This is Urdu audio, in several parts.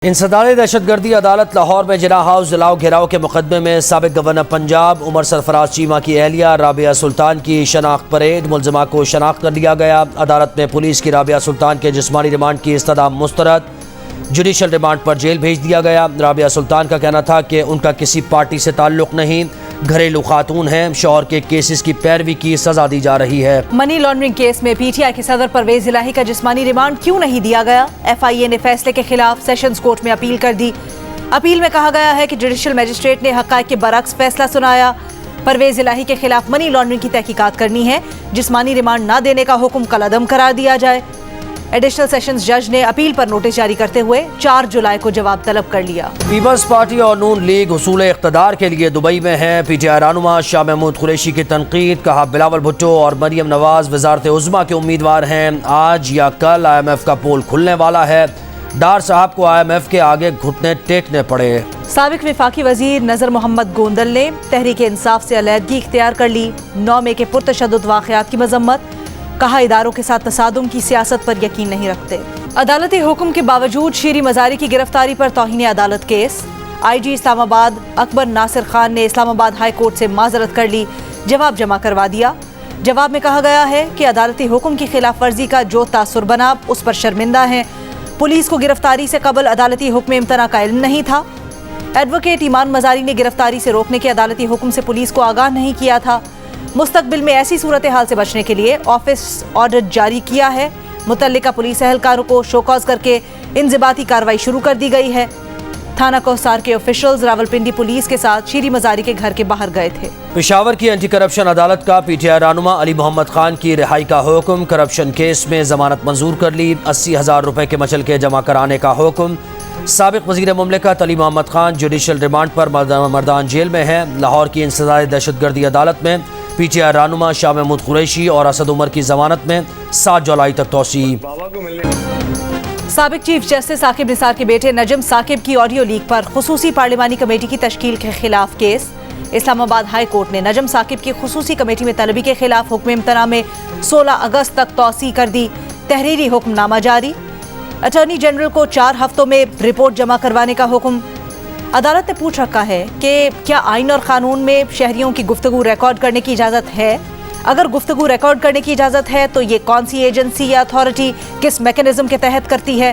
انسداد دہشت گردی عدالت لاہور میں جناح ہاؤس جلاؤ گھیراؤ کے مقدمے میں سابق گورنر پنجاب عمر سرفراز چیمہ کی اہلیہ رابعہ سلطان کی شناخت پریڈ، ملزمہ کو شناخت کر لیا گیا۔ عدالت نے پولیس کی رابعہ سلطان کے جسمانی ریمانڈ کی استدعا مسترد، جوڈیشل ریمانڈ پر جیل بھیج دیا گیا۔ رابعہ سلطان کا کہنا تھا کہ ان کا کسی پارٹی سے تعلق نہیں، گھریلو خاتون ہیں، شوہر کے کیسز کی پیروی کی سزا دی جا رہی ہے۔ منی لانڈرنگ کیس میں پی ٹی آئی کے صدر پرویز الہی کا جسمانی ریمانڈ کیوں نہیں دیا گیا؟ ایف آئی اے نے فیصلے کے خلاف سیشنز کورٹ میں اپیل کر دی۔ اپیل میں کہا گیا ہے کہ جوڈیشل میجسٹریٹ نے حقائق کے برعکس فیصلہ سنایا۔ پرویز الہی کے خلاف منی لانڈرنگ کی تحقیقات کرنی ہے، جسمانی ریمانڈ نہ دینے کا حکم کالعدم قرار دیا جائے۔ ایڈیشنل سیشنز جج نے اپیل پر نوٹس جاری کرتے ہوئے 4 جولائی کو جواب طلب کر لیا۔ پیپلز پارٹی اور نون لیگ حصول اقتدار کے لیے دبئی میں ہیں۔ پی ٹی آئی رہنما شاہ محمود قریشی کی تنقید، کہا بلاول بھٹو اور مریم نواز وزارت عظمیٰ کے امیدوار ہیں، آج یا کل آئی ایم ایف کا پول کھلنے والا ہے، ڈار صاحب کو آئی ایم ایف کے آگے گھٹنے ٹیکنے پڑے۔ سابق وفاقی وزیر نذر محمد گوندل نے تحریک انصاف سے علیحدگی اختیار کر لی، 9 مئی کے پرتشدد واقعات کی مذمت، کہا اداروں کے ساتھ تصادم کی سیاست پر یقین نہیں رکھتے۔ عدالتی حکم کے باوجود شیریں مزاری کی گرفتاری پر توہین عدالت کیس، آئی جی اسلام آباد اکبر ناصر خان نے اسلام آباد ہائی کورٹ سے معذرت کر لی، جواب جمع کروا دیا۔ جواب میں کہا گیا ہے کہ عدالتی حکم کی خلاف ورزی کا جو تاثر بنا اس پر شرمندہ ہیں، پولیس کو گرفتاری سے قبل عدالتی حکم امتناع کا علم نہیں تھا، ایڈوکیٹ ایمان مزاری نے گرفتاری سے روکنے کے عدالتی حکم سے پولیس کو آگاہ نہیں کیا تھا، مستقبل میں ایسی صورتحال سے بچنے کے لیے آفس آرڈر جاری کیا ہے، متعلقہ پولیس اہلکاروں کو شوکاز کر کے انضباطی کارروائی شروع کر دی گئی ہے۔ تھانہ کوہسار کے آفیشلز راولپنڈی پولیس کے ساتھ شیریں مزاری کے گھر کے باہر گئے تھے۔ پشاور کی اینٹی کرپشن عدالت کا پی ٹی آئی رہنما علی محمد خان کی رہائی کا حکم، کرپشن کیس میں ضمانت منظور کر لی، 80,000 روپے کے مچلکے جمع کرانے کا حکم۔ سابق وزیر مملکت علی محمد خان جوڈیشل ریمانڈ پر مردان جیل میں ہیں۔ لاہور کی انسداد دہشت گردی عدالت میں پی ٹی آئی رہنما شاہ محمود قریشی اور اسد عمر کی ضمانت میں 7 جولائی تک توسیع۔ سابق چیف جسٹس ثاقب نثار کے بیٹے نجم ثاقب کی آڈیو لیک پر خصوصی پارلیمانی کمیٹی کی تشکیل کے خلاف کیس، اسلام آباد ہائی کورٹ نے نجم ثاقب کی خصوصی کمیٹی میں طلبی کے خلاف حکم امتناع میں 16 اگست تک توسیع کر دی، تحریری حکم نامہ جاری۔ اٹارنی جنرل کو 4 ہفتوں میں رپورٹ جمع کروانے کا حکم۔ عدالت نے پوچھ رکھا ہے کہ کیا آئین اور قانون میں شہریوں کی گفتگو ریکارڈ کرنے کی اجازت ہے؟ اگر گفتگو ریکارڈ کرنے کی اجازت ہے تو یہ کون سی ایجنسی یا اتھارٹی کس میکانزم کے تحت کرتی ہے؟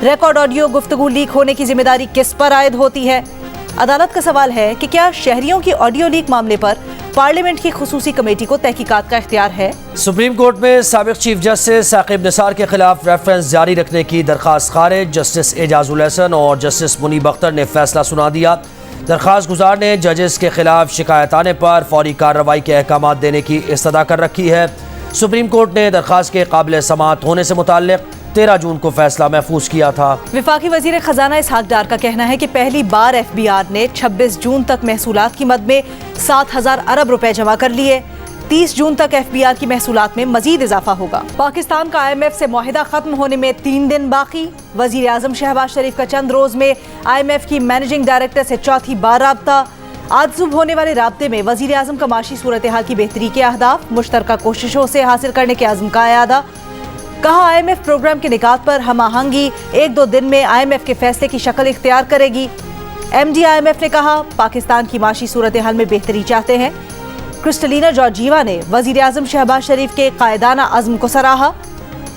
ریکارڈ آڈیو گفتگو لیک ہونے کی ذمہ داری کس پر عائد ہوتی ہے؟ عدالت کا سوال ہے کہ کیا شہریوں کی آڈیو لیک معاملے پر پارلیمنٹ کی خصوصی کمیٹی کو تحقیقات کا اختیار ہے؟ سپریم کورٹ میں سابق چیف جسٹس ثاقب نثار کے خلاف ریفرنس جاری رکھنے کی درخواست خارج، جسٹس اعجاز الحسن اور جسٹس منیب اختر نے فیصلہ سنا دیا۔ درخواست گزار نے ججز کے خلاف شکایت آنے پر فوری کارروائی کے احکامات دینے کی استدعا کر رکھی ہے۔ سپریم کورٹ نے درخواست کے قابل سماعت ہونے سے متعلق 13 جون کو فیصلہ محفوظ کیا تھا۔ وفاقی وزیر خزانہ اسحاق ڈار کا کہنا ہے کہ پہلی بار ایف بی آر نے 26 جون تک محصولات کی مد میں 7,000 ارب روپے جمع کر لیے، 30 جون تک ایف بی آر کی محصولات میں مزید اضافہ ہوگا۔ پاکستان کا آئی ایم ایف سے معاہدہ ختم ہونے میں 3 دن باقی، وزیر اعظم شہباز شریف کا چند روز میں آئی ایم ایف کی مینیجنگ ڈائریکٹر سے 4تھی بار رابطہ۔ آج صبح ہونے والے رابطے میں وزیر اعظم کا معاشی صورتحال کی بہتری کے اہداف، مشترکہ کوششوں سے حاصل کرنے کے عزم کا اعادہ، کہا آئی ایم ایف پروگرام کے نکات پر ہم آہنگی 1-2 دن میں آئی ایم ایف کے فیصلے کی شکل اختیار کرے گی۔ M D I M F نے کہا پاکستان کی معاشی صورتحال میں بہتری چاہتے ہیں۔ کرسٹلینا جارجیوا نے وزیر اعظم شہباز شریف کے قائدانہ عزم کو سراہا۔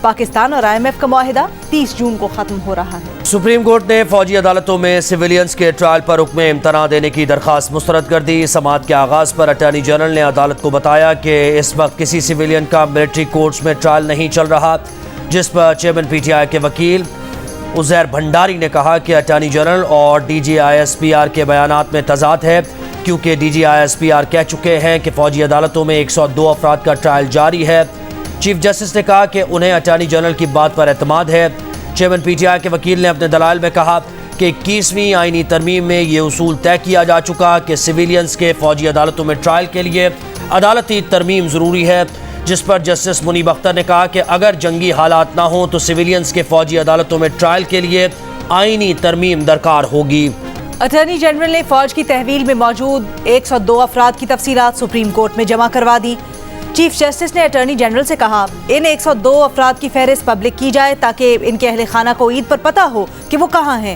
پاکستان اور آئی ایم ایف کا معاہدہ 30 جون کو ختم ہو رہا ہے۔ سپریم کورٹ نے فوجی عدالتوں میں سویلینز کے ٹرائل پر حکم امتناع دینے کی درخواست مسترد کر دی۔ سماعت کے آغاز پر اٹارنی جنرل نے عدالت کو بتایا کہ اس وقت کسی سویلین کا ملٹری کورٹس میں ٹرائل نہیں چل رہا، جس پر چیئرمین پی ٹی آئی کے وکیل عزیر بھنڈاری نے کہا کہ اٹارنی جنرل اور D G I S P R کے بیانات میں تضاد ہے، کیونکہ D G I S P R کہہ چکے ہیں کہ فوجی عدالتوں میں 102 افراد کا ٹرائل جاری ہے۔ چیف جسٹس نے کہا کہ انہیں اٹارنی جنرل کی بات پر اعتماد ہے۔ چیئرمین پی ٹی آئی کے وکیل نے اپنے دلائل میں کہا کہ 21ویں آئینی ترمیم میں یہ اصول طے کیا جا چکا کہ سویلینز کے فوجی عدالتوں میں ٹرائل کے لیے عدالتی ترمیم ضروری ہے، جس پر جسٹس منیب اختر نے کہا کہ اگر جنگی حالات نہ ہوں تو سویلینز کے فوجی عدالتوں میں ٹرائل کے لیے آئینی ترمیم درکار ہوگی۔ اٹارنی جنرل نے فوج کی تحویل میں موجود 102 افراد کی تفصیلات سپریم کورٹ میں جمع کروا دی۔ چیف جسٹس نے اٹارنی جنرل سے کہا ان 102 افراد کی فہرست پبلک کی جائے تاکہ ان کے اہل خانہ کو عید پر پتہ ہو کہ وہ کہاں ہیں۔